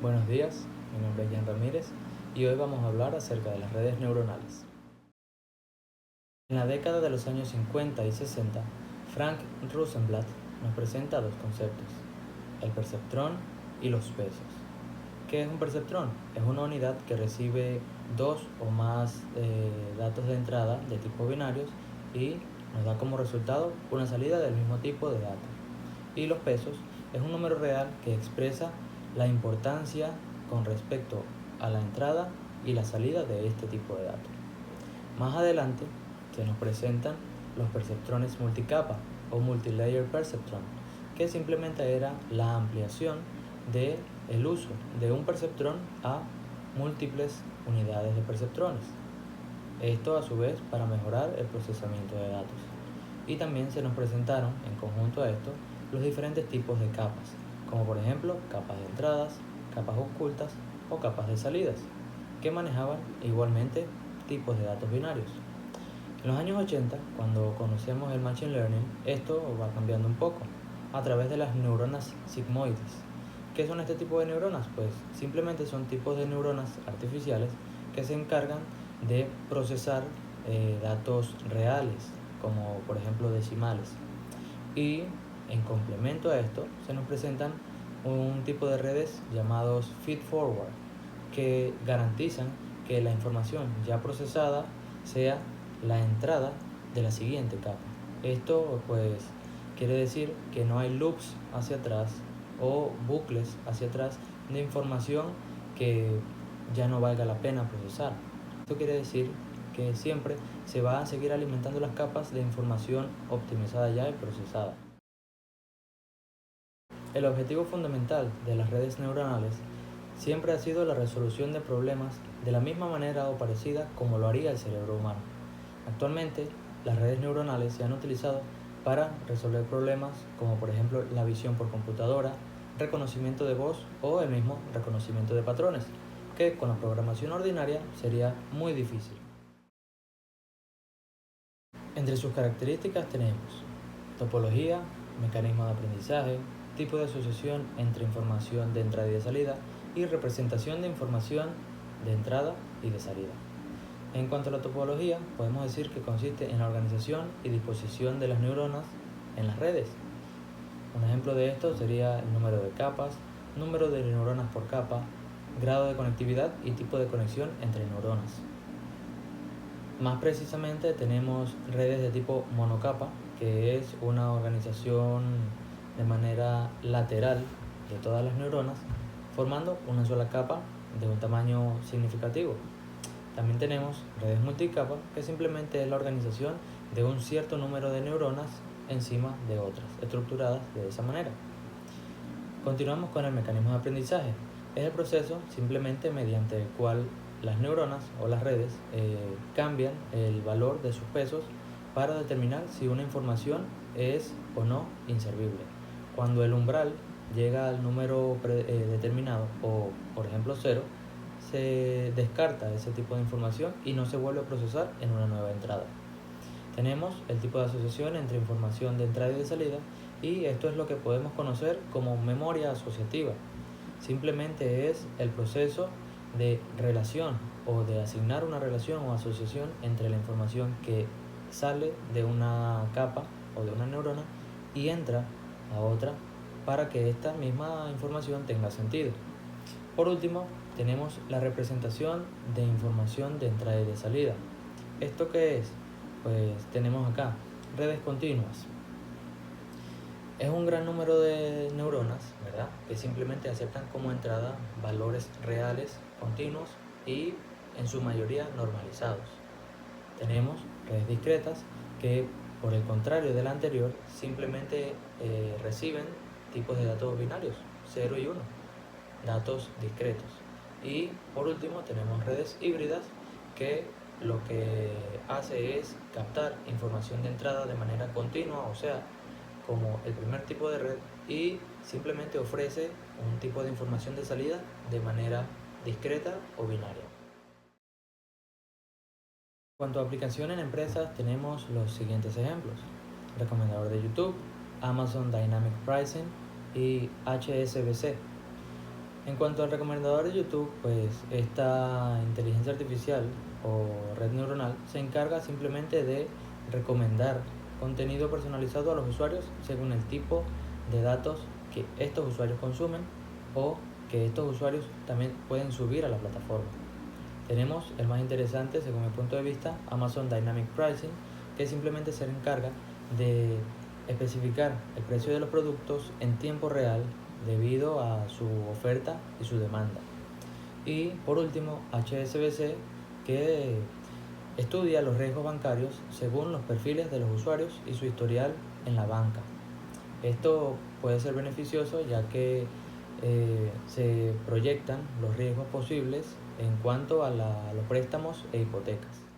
Buenos días, mi nombre es Jan Ramírez y hoy vamos a hablar acerca de las redes neuronales. En la década de los años 50 y 60, Frank Rosenblatt nos presenta dos conceptos, el perceptrón y los pesos. ¿Qué es un perceptrón? Es una unidad que recibe dos o más datos de entrada de tipo binarios y nos da como resultado una salida del mismo tipo de datos. Y los pesos es un número real que expresa la importancia con respecto a la entrada y la salida de este tipo de datos. Más adelante se nos presentan los perceptrones multicapa o multilayer perceptron, que simplemente era la ampliación del uso de un perceptrón a múltiples unidades de perceptrones. Esto a su vez para mejorar el procesamiento de datos. Y también se nos presentaron en conjunto a esto los diferentes tipos de capas, como por ejemplo capas de entradas, capas ocultas o capas de salidas, que manejaban igualmente tipos de datos binarios. En los años 80, cuando conocemos el Machine Learning, esto va cambiando un poco a través de las neuronas sigmoides. ¿Qué son este tipo de neuronas? Pues simplemente son tipos de neuronas artificiales que se encargan de procesar datos reales, como por ejemplo decimales. Y en complemento a esto, se nos presentan un tipo de redes llamados feed-forward, que garantizan que la información ya procesada sea la entrada de la siguiente capa. Esto pues quiere decir que no hay loops hacia atrás o bucles hacia atrás de información que ya no valga la pena procesar. Esto quiere decir que siempre se va a seguir alimentando las capas de información optimizada ya y procesada. El objetivo fundamental de las redes neuronales siempre ha sido la resolución de problemas de la misma manera o parecida como lo haría el cerebro humano. Actualmente, las redes neuronales se han utilizado para resolver problemas como por ejemplo la visión por computadora, reconocimiento de voz o el mismo reconocimiento de patrones, que con la programación ordinaria sería muy difícil. Entre sus características tenemos topología, mecanismo de aprendizaje, tipo de asociación entre información de entrada y de salida y representación de información de entrada y de salida. En cuanto a la topología, podemos decir que consiste en la organización y disposición de las neuronas en las redes. Un ejemplo de esto sería el número de capas, número de neuronas por capa, grado de conectividad y tipo de conexión entre neuronas. Más precisamente tenemos redes de tipo monocapa, que es una organización de manera lateral de todas las neuronas, formando una sola capa de un tamaño significativo. También tenemos redes multicapa, que simplemente es la organización de un cierto número de neuronas encima de otras, estructuradas de esa manera. Continuamos con el mecanismo de aprendizaje. Es el proceso simplemente mediante el cual las neuronas o las redes cambian el valor de sus pesos para determinar si una información es o no inservible. Cuando el umbral llega al número determinado o por ejemplo 0, se descarta ese tipo de información y no se vuelve a procesar en una nueva entrada. Tenemos el tipo de asociación entre información de entrada y de salida y esto es lo que podemos conocer como memoria asociativa. Simplemente es el proceso de relación o de asignar una relación o asociación entre la información que sale de una capa o de una neurona y entra a otra para que esta misma información tenga sentido. Por último, tenemos la representación de información de entrada y de salida. ¿Esto qué es? Pues tenemos acá redes continuas. Es un gran número de neuronas, ¿verdad?, que simplemente aceptan como entrada valores reales, continuos y en su mayoría normalizados. Tenemos redes discretas que, por el contrario de la anterior, simplemente reciben tipos de datos binarios, 0 y 1, datos discretos. Y por último tenemos redes híbridas que lo que hace es captar información de entrada de manera continua, o sea, como el primer tipo de red, y simplemente ofrece un tipo de información de salida de manera discreta o binaria. En cuanto a aplicación en empresas, tenemos los siguientes ejemplos: recomendador de YouTube, Amazon Dynamic Pricing y HSBC. En cuanto al recomendador de YouTube, pues esta inteligencia artificial o red neuronal se encarga simplemente de recomendar contenido personalizado a los usuarios según el tipo de datos que estos usuarios consumen o que estos usuarios también pueden subir a la plataforma. Tenemos el más interesante, según mi punto de vista, Amazon Dynamic Pricing, que simplemente se encarga de especificar el precio de los productos en tiempo real debido a su oferta y su demanda. Y por último, HSBC, que estudia los riesgos bancarios según los perfiles de los usuarios y su historial en la banca. Esto puede ser beneficioso ya que se proyectan los riesgos posibles en cuanto a los préstamos e hipotecas.